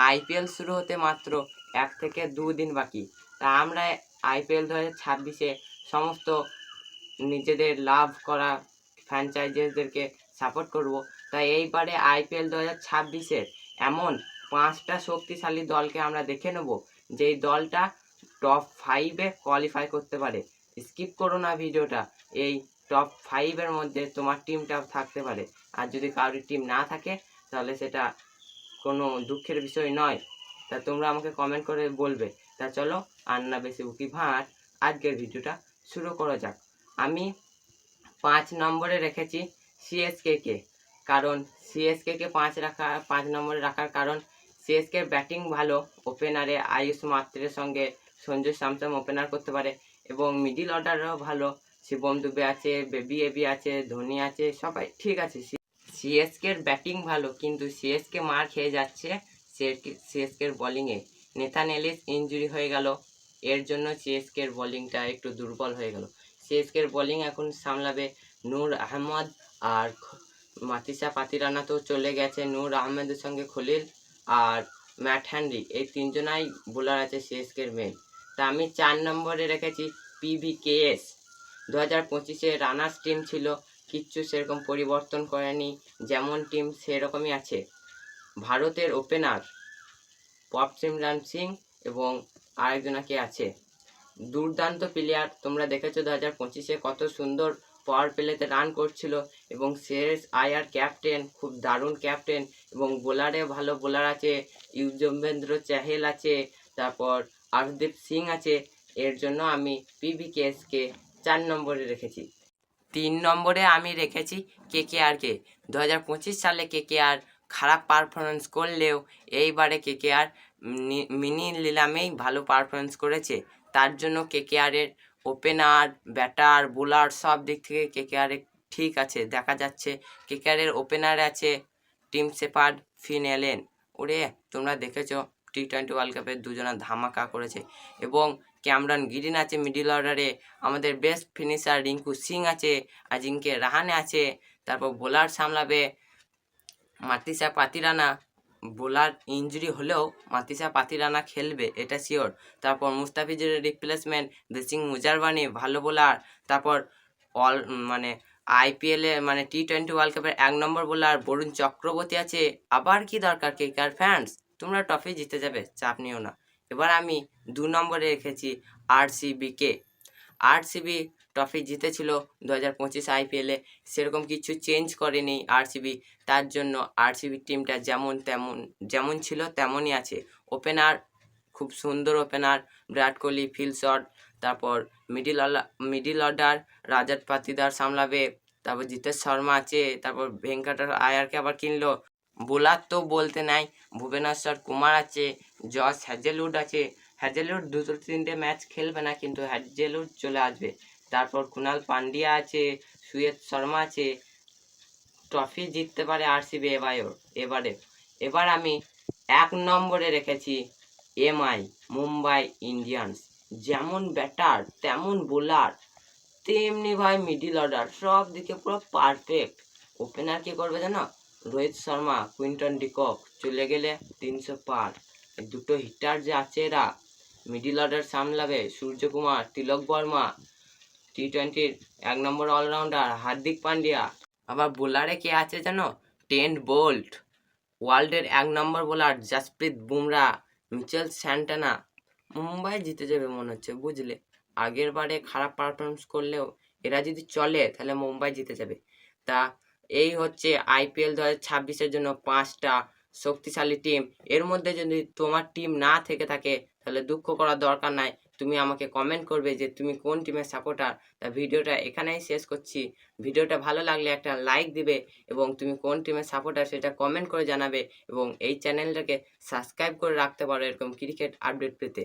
IPL শুরু হতে মাত্র 1 থেকে 2 দিন বাকি। তা আমরা আইপিএল 2026-এ সমস্ত নিজেদের লাভ করা ফ্র্যাঞ্চাইজিদেরকে সাপোর্ট করব। তাই এইবারে আইপিএল 2026-এর এমন 5টা শক্তিশালী দলকে আমরা দেখে নেব যেই দলটা টপ 5-এ কোয়ালিফাই করতে পারে। স্কিপ করো না ভিডিওটা। এই টপ 5-এর মধ্যে তোমার টিমটাও থাকতে পারে, আর যদি কারোর টিম না থাকে তাহলে সেটা কোনো দুঃখের বিষয় নয়। তা তোমরা আমাকে কমেন্ট করে বলবে। তা চলো আর না বেশি উকি ভাট, আজকের ভিডিওটা শুরু করা যাক। আমি 5 নম্বরে রেখেছি সিএসকে। কারণ সিএসকে 5 নম্বরে রাখার কারণ সিএসকের ব্যাটিং ভালো, ওপেনারে আয়ুষ মাত্রের সঙ্গে সঞ্জু স্যামসন ওপেনার করতে পারে, এবং মিডিল অর্ডারও ভালো। শিবম দুবে আছে, বেবি এবি আছে, ধোনি আছে, সবাই ঠিক আছে। সিএসকের ব্যাটিং ভালো, কিন্তু সিএসকে মার খেয়ে যাচ্ছে সিএসকের বোলিংয়ে। নেথান এলিস ইনজুরি হয়ে গেল, এর জন্য সিএসকের বোলিংটা একটু দুর্বল হয়ে গেল। সিএসকের বোলিং এখন সামলাবে নূর আহমদ, আর মাতিসা পাতিরানা তো চলে গেছে। নূর আহমেদের সঙ্গে খলিল আর ম্যাট হ্যানরি, এই তিনজনাই বোলার আছে সিএসকের মেন। তা আমি 4 নম্বরে রেখেছি পিভিকেএস। 2025-এ রানার্স টিম ছিল, কিচ্ছু সেরকম পরিবর্তন করেনি, যেমন টিম সেরকমই আছে। ভারতের ওপেনার প্রভসিমরান সিং এবং আরেকজনাকে আছে, দুর্দান্ত প্লেয়ার। তোমরা দেখেছো 2025-এ কত সুন্দর পাওয়ার প্লেতে রান করছিল, এবং শ্রেয়স আয়ার ক্যাপ্টেন, খুব দারুণ ক্যাপ্টেন। এবং বোলারে ভালো বোলার আছে, যুজবেন্দ্র চাহেল আছে, তারপর আর্শদীপ সিং আছে। এর জন্য আমি পিভিকেএসকে 4 নম্বরে রেখেছি। 3 নম্বরে আমি রেখেছি কেকেআরকে। 2025 সালে কেকেআর খারাপ পারফরমেন্স করলেও এইবারে কেকেআর মিনি নিলামেই ভালো পারফরমেন্স করেছে। তার জন্য কেকেআরের ওপেনার, ব্যাটার, বোলার সব দিক থেকে কেকেআর ঠিক আছে দেখা যাচ্ছে। কেকেআরের ওপেনারে আছে টিম শেপার্ড, ফিন এলেন। ওরে তোমরা দেখেছো টি20 ওয়ার্ল্ড কাপে দুজনা ধামাকা করেছে। এবং ক্যামরন গ্রিন আছে মিডিল অর্ডারে। আমাদের বেস্ট ফিনিশার রিঙ্কু সিং আছে, আজিঙ্কে রাহানে আছে। তারপর বোলার সামলাবে মাতিসা পাতিরানা। বোলার ইঞ্জুরি হলেও মাতিসা পাতিরানা খেলবে, এটা শিওর। তারপর মুস্তাফিজের রিপ্লেসমেন্ট দেসিং মুজারবানি, ভালো বোলার। তারপর আইপিএলে টি20 ওয়ার্ল্ড কাপের 1 নম্বর বোলার বরুণ চক্রবর্তী আছে। আবার কি দরকার কেকেআর ফ্যান্স, তোমরা ট্রফি জিতে যাবে, চাপ নিও না। এবার আমি 2 নম্বরে রেখেছি আরসিবিকে। আরসিবি ট্রফি জিতেছিল 2025 আইপিএলে, সেরকম কিছু চেঞ্জ করেনি আরসিবি। তার জন্য আরসিবি টিমটা যেমন ছিল তেমনই আছে। ওপেনার খুব সুন্দর opener, Virat Kohli, feel shot. তারপর মিডিল অর্ডার রাজাত পাতিদার সামলাবে, তারপর জিতেশ শর্মা আছে, তারপর ভেঙ্কট আয়ারকে আবার কিনলো। বোলার তো বলতে নাই, ভুবনেশ্বর কুমার আছে, জস হ্যাজেলউড আছে। হ্যাজেলউড 2-3টে ম্যাচ খেলবে না, কিন্তু হ্যাজেলউড চলে আসবে। তারপর কুনাল পান্ডিয়া আছে, সুয়েত শর্মা আছে। ট্রফি জিততে পারে আরসিবি এবারে। এবার আমি 1 নম্বরে রেখেছি মুম্বাই ইন্ডিয়ান্স। যেমন ব্যাটার তেমন বোলার, তেমনি ভাই মিডিল অর্ডার, সব দিকে পুরো পারফেক্ট। ওপেনার কি করবে জানো? রোহিত শর্মা, কুইন্টন ডিকক চলে গেলে 300 পার। দুটো হিটার যে আছে এরা। মিডিল অর্ডার সামলাবে সূর্যকুমার, তিলক বর্মা, টি20-র 1 নম্বর অলরাউন্ডার হার্দিক পান্ডিয়া। আবার বোলারে কে আছে জানো? টেন্ট বোল্ট, ওয়ার্ল্ডের 1 নম্বর বোলার জাসপ্রীত বুমরা, মিচেল স্যান্টানা। মুম্বাই জিতে যাবে মনে হচ্ছে, বুঝলে। আগের বারে খারাপ পারফরমেন্স করলেও এরা যদি চলে তাহলে মুম্বাই জিতে যাবে। তা এই হচ্ছে আইপিএল 2026-এর জন্য 5টা শক্তিশালী টিম। এর মধ্যে যদি তোমার টিম না থেকে থাকে তাহলে দুঃখ করার দরকার নাই, তুমি আমাকে কমেন্ট করবে যে তুমি কোন টিমের সাপোর্টার। তা ভিডিওটা এখানেই শেষ করছি। ভিডিওটা ভালো লাগলে একটা লাইক দিবে, এবং তুমি কোন টিমের সাপোর্টার সেটা কমেন্ট করে জানাবে, এবং এই চ্যানেলটাকে সাবস্ক্রাইব করে রাখতে পারো এরকম ক্রিকেট আপডেট পেতে।